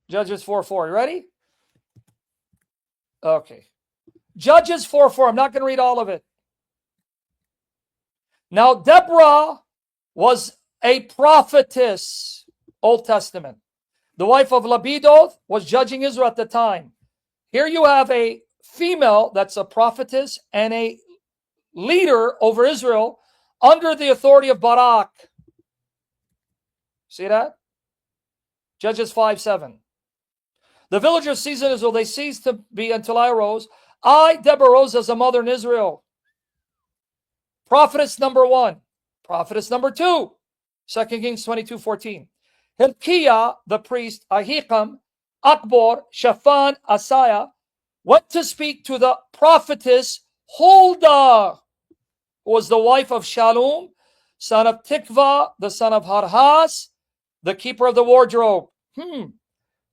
Judges 4:4. You ready? Okay. Judges 4:4. I'm not going to read all of it. Now, Deborah was a prophetess, Old Testament. The wife of Labidoth was judging Israel at the time. Here you have a female that's a prophetess and a leader over Israel under the authority of Barak. See that? Judges 5:7. The villagers ceased in Israel. They ceased to be until I arose. I, Deborah, rose as a mother in Israel. Prophetess number 1. Prophetess number 2. 2 Kings 22:14. Hilkiah, the priest, Ahikam, Akbor, Shaphan, Asaiah, went to speak to the prophetess Huldah, who was the wife of Shallum, son of Tikva, the son of Harhas, the keeper of the wardrobe.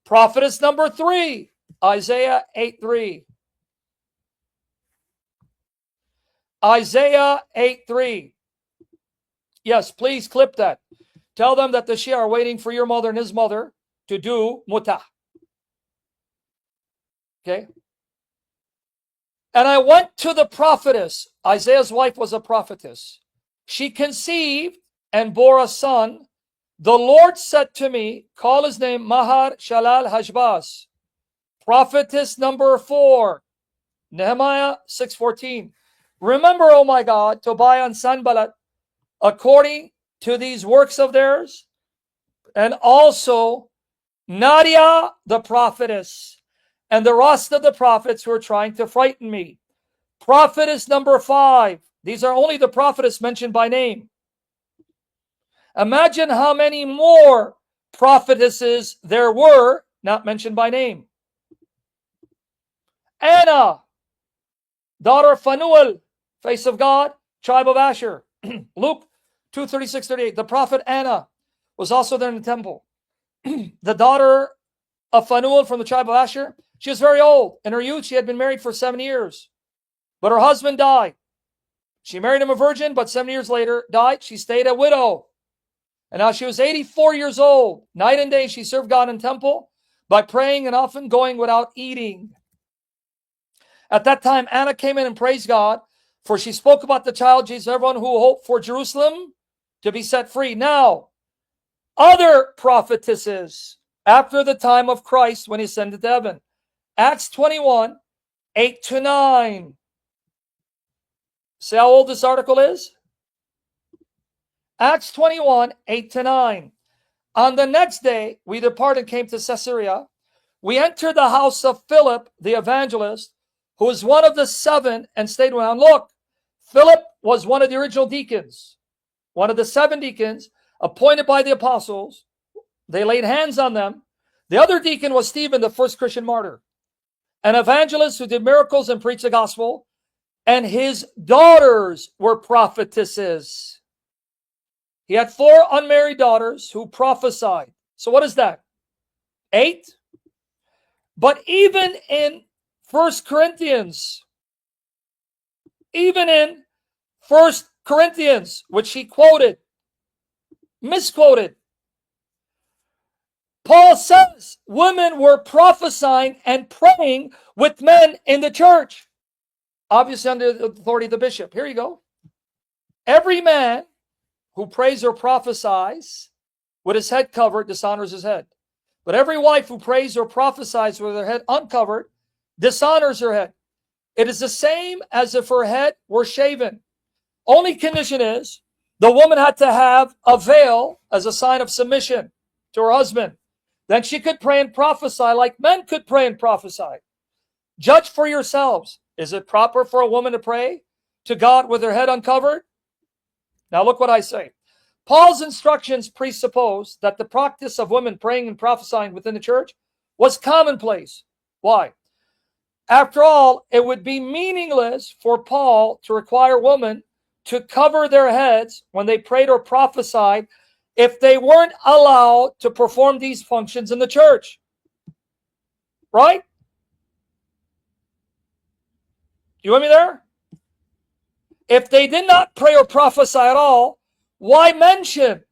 Prophetess number 3, Isaiah 8:3. Isaiah 8:3. Yes, please clip that. Tell them that the Shia are waiting for your mother and his mother to do mutah. Okay? And I went to the prophetess. Isaiah's wife was a prophetess. She conceived and bore a son. The Lord said to me, call his name Mahar Shalal Hashbaz. Prophetess number 4, Nehemiah 6:14. Remember, oh my God, Tobiah and Sanballat, according to these works of theirs, and also Nadia the prophetess, and the rest of the prophets who are trying to frighten me. Prophetess number 5. These are only the prophetess mentioned by name. Imagine how many more prophetesses there were not mentioned by name. Anna, daughter of Phanuel, face of God, tribe of Asher. Luke 2:36-38. The prophet Anna was also there in the temple. The daughter of Phanuel from the tribe of Asher. She was very old. In her youth, she had been married for 7 years. But her husband died. She married him a virgin, but 7 years later died. She stayed a widow. And now she was 84 years old. Night and day she served God in temple by praying and often going without eating. At that time, Anna came in and praised God, for she spoke about the child Jesus, everyone who hoped for Jerusalem to be set free. Now, other prophetesses after the time of Christ when he ascended to heaven. Acts 21:8-9. See how old this article is? Acts 21:8-9. On the next day, we departed and came to Caesarea. We entered the house of Philip, the evangelist, who was one of the 7, and stayed with him. Look, Philip was one of the original deacons, one of the 7 deacons appointed by the apostles. They laid hands on them. The other deacon was Stephen, the first Christian martyr, an evangelist who did miracles and preached the gospel, and his daughters were prophetesses. He had 4 unmarried daughters who prophesied. So what is that? 8? But even in 1 Corinthians, which he quoted, misquoted, Paul says women were prophesying and praying with men in the church, obviously under the authority of the bishop. Here you go. Every man who prays or prophesies with his head covered dishonors his head. But every wife who prays or prophesies with her head uncovered dishonors her head. It is the same as if her head were shaven. Only condition is the woman had to have a veil as a sign of submission to her husband. Then she could pray and prophesy like men could pray and prophesy. Judge for yourselves. Is it proper for a woman to pray to God with her head uncovered? Now look what I say. Paul's instructions presuppose that the practice of women praying and prophesying within the church was commonplace. Why? After all, it would be meaningless for Paul to require women to cover their heads when they prayed or prophesied if they weren't allowed to perform these functions in the church. Right? You with me there? If they did not pray or prophesy at all, why mention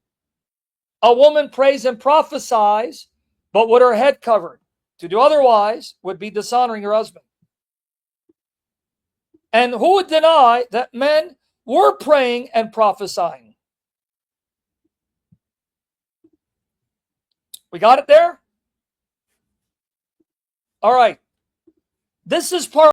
a woman prays and prophesies but with her head covered. To do otherwise would be dishonoring her husband. And who would deny that men were praying and prophesying? We got it there? All right. This is part